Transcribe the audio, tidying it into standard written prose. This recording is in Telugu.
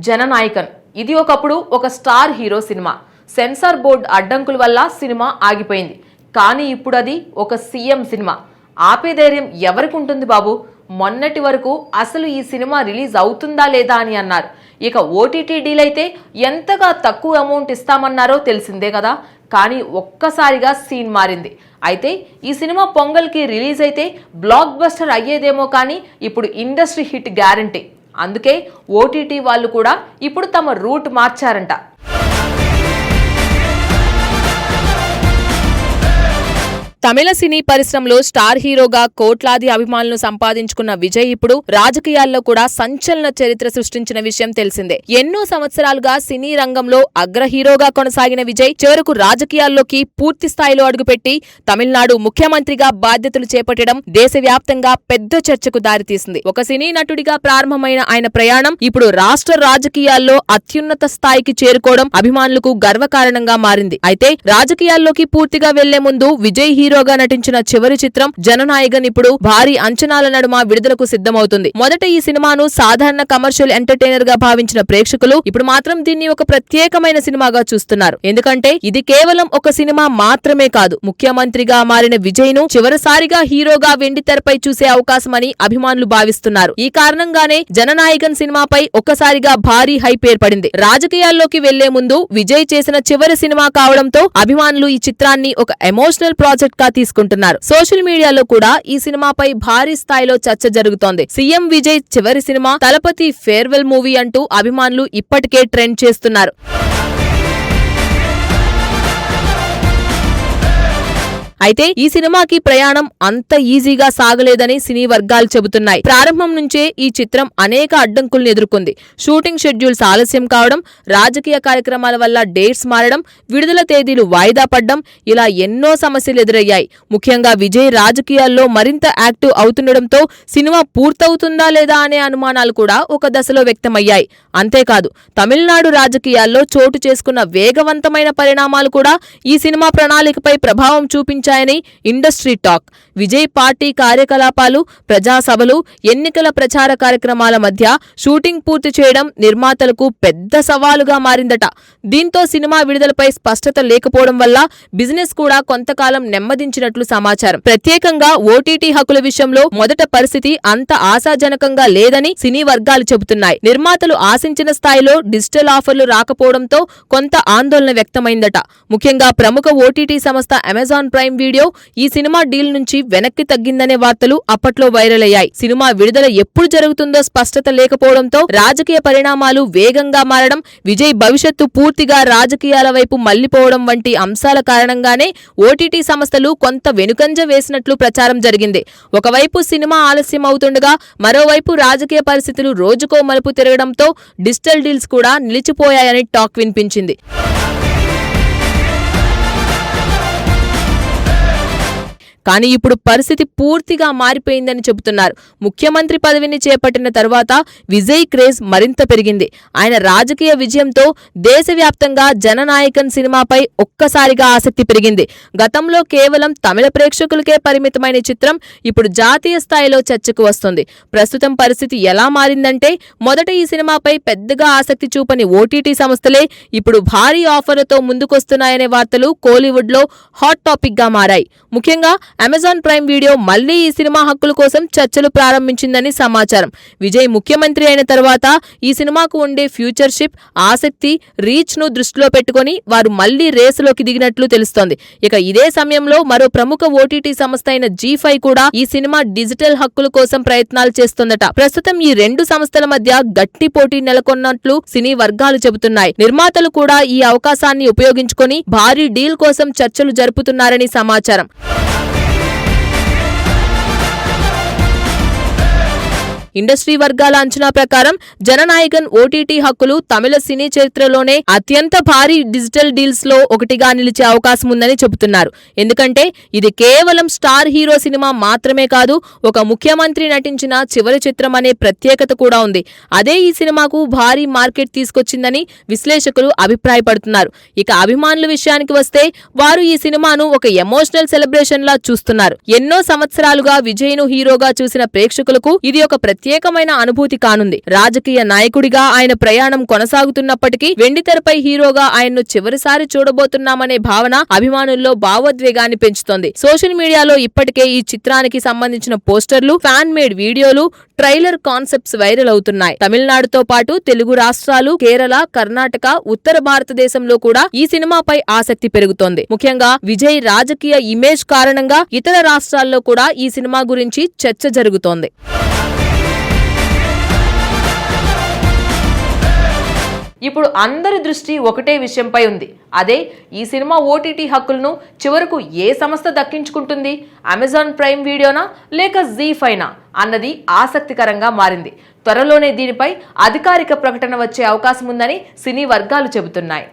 జననాయకన్ ఇది ఒకప్పుడు ఒక స్టార్ హీరో సినిమా. సెన్సార్ బోర్డు అడ్డంకుల వల్ల సినిమా ఆగిపోయింది. కానీ ఇప్పుడు అది ఒక సీఎం సినిమా. ఆపే ధైర్యం ఎవరికి ఉంటుంది బాబు? మొన్నటి వరకు అసలు ఈ సినిమా రిలీజ్ అవుతుందా లేదా అని అన్నారు. ఇక ఓటీటీ డీల్ అయితే ఎంతగా తక్కువ అమౌంట్ ఇస్తామన్నారో తెలిసిందే కదా. కానీ ఒక్కసారిగా సీన్ మారింది. అయితే ఈ సినిమా పొంగల్కి రిలీజ్ అయితే బ్లాక్ బస్టర్ అయ్యేదేమో, కానీ ఇప్పుడు ఇండస్ట్రీ హిట్ గ్యారంటీ. అందుకే ఓటీటీ వాళ్ళు కూడా ఇప్పుడు తమ రూట్ మార్చారంట. తమిళ సినీ పరిశ్రమలో స్టార్ హీరోగా కోట్లాది అభిమానులను సంపాదించుకున్న విజయ్ ఇప్పుడు రాజకీయాల్లో కూడా సంచలన చరిత్ర సృష్టించిన విషయం తెలిసిందే. ఎన్నో సంవత్సరాలుగా సినీ రంగంలో అగ్ర హీరోగా కొనసాగిన విజయ్ చివరకు రాజకీయాల్లోకి పూర్తి స్థాయిలో అడుగుపెట్టి తమిళనాడు ముఖ్యమంత్రిగా బాధ్యతలు చేపట్టడం దేశవ్యాప్తంగా పెద్ద చర్చకు దారితీసింది. ఒక సినీ నటుడిగా ప్రారంభమైన ఆయన ప్రయాణం ఇప్పుడు రాష్ట్ర రాజకీయాల్లో అత్యున్నత స్థాయికి చేరుకోవడం అభిమానులకు గర్వకారణంగా మారింది. అయితే రాజకీయాల్లోకి పూర్తిగా వెళ్లే ముందు విజయ్ హీరోగా నటించిన చివరి చిత్రం జననాయకన్ ఇప్పుడు భారీ అంచనాల నడుమ విడుదలకు సిద్ధమవుతుంది. మొదట ఈ సినిమాను సాధారణ కమర్షియల్ ఎంటర్టైనర్ గా భావించిన ప్రేక్షకులు ఇప్పుడు మాత్రం దీన్ని ఒక ప్రత్యేకమైన సినిమాగా చూస్తున్నారు. ఎందుకంటే ఇది కేవలం ఒక సినిమా మాత్రమే కాదు, ముఖ్యమంత్రిగా మారిన విజయ్ ను చివరిసారిగా హీరోగా వెండి తెరపై చూసే అవకాశమని అభిమానులు భావిస్తున్నారు. ఈ కారణంగానే జననాయకన్ సినిమాపై ఒక్కసారిగా భారీ హైప్ ఏర్పడింది. రాజకీయాల్లోకి వెళ్లే ముందు విజయ్ చేసిన చివరి సినిమా కావడంతో అభిమానులు ఈ చిత్రాన్ని ఒక ఎమోషనల్ ప్రాజెక్ట్ గా తీసుకుంటున్నారు. సోషల్ మీడియాలో కూడా ఈ సినిమాపై భారీ స్థాయిలో చర్చ జరుగుతోంది. సీఎం విజయ్ చివరి సినిమా తలపతి ఫేర్వెల్ మూవీ అంటూ అభిమానులు ఇప్పటికే ట్రెండ్ చేస్తున్నారు. అయితే ఈ సినిమాకి ప్రయాణం అంత ఈజీగా సాగలేదని సినీ వర్గాలు చెబుతున్నాయి. ప్రారంభం నుంచే ఈ చిత్రం అనేక అడ్డంకులను ఎదుర్కొంది. షూటింగ్ షెడ్యూల్స్ ఆలస్యం కావడం, రాజకీయ కార్యక్రమాల వల్ల డేట్స్ మారడం, విడుదల తేదీలు వాయిదా పడ్డం, ఇలా ఎన్నో సమస్యలు ఎదురయ్యాయి. ముఖ్యంగా విజయ్ రాజకీయాల్లో మరింత యాక్టివ్ అవుతుండటంతో సినిమా పూర్తవుతుందా లేదా అనే అనుమానాలు కూడా ఒక దశలో వ్యక్తమయ్యాయి. అంతేకాదు తమిళనాడు రాజకీయాల్లో చోటు చేసుకున్న వేగవంతమైన పరిణామాలు కూడా ఈ సినిమా ప్రణాళికపై ప్రభావం చూపించాయి ఇండస్ట్రీ టాక్. విజయ్ పార్టీ కార్యకలాపాలు, ప్రజాసభలు, ఎన్నికల ప్రచార కార్యక్రమాల మధ్య షూటింగ్ పూర్తి చేయడం నిర్మాతలకు పెద్ద సవాలుగా మారిందట. దీంతో సినిమా విడుదలపై స్పష్టత లేకపోవడం వల్ల బిజినెస్ కూడా కొంతకాలం నెమ్మదించినట్లు సమాచారం. ప్రత్యేకంగా ఓటీటీ హక్కుల విషయంలో మొదట పరిస్థితి అంత ఆశాజనకంగా లేదని సినీ వర్గాలు చెబుతున్నాయి. నిర్మాతలు ఆశించిన స్థాయిలో డిజిటల్ ఆఫర్లు రాకపోవడంతో కొంత ఆందోళన వ్యక్తమైందట. ముఖ్యంగా ప్రముఖ ఓటీటీ సంస్థ అమెజాన్ ప్రైమ్ వీడియో ఈ సినిమా డీల్ నుంచి వెనక్కి తగ్గిందనే వార్తలు అప్పట్లో వైరల్ అయ్యాయి. సినిమా విడుదల ఎప్పుడు జరుగుతుందో స్పష్టత లేకపోవడంతో రాజకీయ పరిణామాలు వేగంగా మారడం, విజయ్ భవిష్యత్తు పూర్తిగా రాజకీయాల వైపు మళ్లిపోవడం వంటి అంశాల కారణంగానే ఓటీటీ సంస్థలు కొంత వెనుకంజ వేసినట్లు ప్రచారం జరిగింది. ఒకవైపు సినిమా ఆలస్యం అవుతుండగా మరోవైపు రాజకీయ పరిస్థితులు రోజుకో మలుపు తిరగడంతో డిజిటల్ డీల్స్ కూడా నిలిచిపోయాయని టాక్ వినిపించింది. కానీ ఇప్పుడు పరిస్థితి పూర్తిగా మారిపోయిందని చెబుతున్నారు. ముఖ్యమంత్రి పదవిని చేపట్టిన తర్వాత విజయ్ క్రేజ్ మరింత పెరిగింది. ఆయన రాజకీయ విజయంతో దేశవ్యాప్తంగా జననాయకన్ సినిమాపై ఒక్కసారిగా ఆసక్తి పెరిగింది. గతంలో కేవలం తమిళ ప్రేక్షకులకే పరిమితమైన చిత్రం ఇప్పుడు జాతీయ స్థాయిలో చర్చకు వస్తుంది. ప్రస్తుతం పరిస్థితి ఎలా మారిందంటే మొదట ఈ సినిమాపై పెద్దగా ఆసక్తి చూపని ఓటీటీ సంస్థలే ఇప్పుడు భారీ ఆఫర్లతో ముందుకొస్తున్నాయనే వార్తలు కోలీవుడ్ లో హాట్ టాపిక్ గా మారాయి. ముఖ్యంగా అమెజాన్ ప్రైమ్ వీడియో మళ్లీ ఈ సినిమా హక్కుల కోసం చర్చలు ప్రారంభించిందని సమాచారం. విజయ్ ముఖ్యమంత్రి అయిన తర్వాత ఈ సినిమాకు ఉండే ఫ్యూచర్షిప్, ఆసక్తి, రీచ్ ను దృష్టిలో పెట్టుకుని వారు మళ్లీ రేసులోకి దిగినట్లు తెలుస్తోంది. ఇక ఇదే సమయంలో మరో ప్రముఖ ఓటీటీ సంస్థ అయిన G5 కూడా ఈ సినిమా డిజిటల్ హక్కుల కోసం ప్రయత్నాలు చేస్తోందట. ప్రస్తుతం ఈ రెండు సంస్థల మధ్య గట్టి పోటీ నెలకొన్నట్లు సినీ వర్గాలు చెబుతున్నాయి. నిర్మాతలు కూడా ఈ అవకాశాన్ని ఉపయోగించుకొని భారీ డీల్ కోసం చర్చలు జరుపుతున్నారని సమాచారం. ఇండస్ట్రీ వర్గాల అంచనా ప్రకారం జననాయకన్ ఓటీటీ హక్కులు తమిళ సినీ చరిత్రలోనే అత్యంత భారీ డిజిటల్ డీల్స్ లో ఒకటిగా నిలిచే అవకాశం ఉందని చెబుతున్నారు. ఎందుకంటే ఇది కేవలం స్టార్ హీరో సినిమా మాత్రమే కాదు, ఒక ముఖ్యమంత్రి నటించిన చివరి చిత్రం అనే ప్రత్యేకత కూడా ఉంది. అదే ఈ సినిమాకు భారీ మార్కెట్ తీసుకొచ్చిందని విశ్లేషకులు అభిప్రాయపడుతున్నారు. ఇక అభిమానుల విషయానికి వస్తే వారు ఈ సినిమాను ఒక ఎమోషనల్ సెలబ్రేషన్ లా చూస్తున్నారు. ఎన్నో సంవత్సరాలుగా విజయ్ ను హీరోగా చూసిన ప్రేక్షకులకు ఇది ఒక ప్రత్యేకమైన అనుభూతి కానుంది. రాజకీయ నాయకుడిగా ఆయన ప్రయాణం కొనసాగుతున్నప్పటికీ వెండితెరపై హీరోగా ఆయన్ను చివరిసారి చూడబోతున్నామనే భావన అభిమానుల్లో భావోద్వేగాన్ని పెంచుతోంది. సోషల్ మీడియాలో ఇప్పటికే ఈ చిత్రానికి సంబంధించిన పోస్టర్లు, ఫ్యాన్ మేడ్ వీడియోలు, ట్రైలర్ కాన్సెప్ట్స్ వైరల్ అవుతున్నాయి. తమిళనాడుతో పాటు తెలుగు రాష్ట్రాలు, కేరళ, కర్ణాటక, ఉత్తర భారతదేశంలో కూడా ఈ సినిమాపై ఆసక్తి పెరుగుతోంది. ముఖ్యంగా విజయ్ రాజకీయ ఇమేజ్ కారణంగా ఇతర రాష్ట్రాల్లో కూడా ఈ సినిమా గురించి చర్చ జరుగుతోంది. ఇప్పుడు అందరి దృష్టి ఒకటే విషయంపై ఉంది. అదే ఈ సినిమా ఓటీటీ హక్కులను చివరకు ఏ సంస్థ దక్కించుకుంటుంది? అమెజాన్ ప్రైమ్ వీడియోనా లేక జీ5నా అన్నది ఆసక్తికరంగా మారింది. త్వరలోనే దీనిపై అధికారిక ప్రకటన వచ్చే అవకాశం ఉందని సినీ వర్గాలు చెబుతున్నాయి.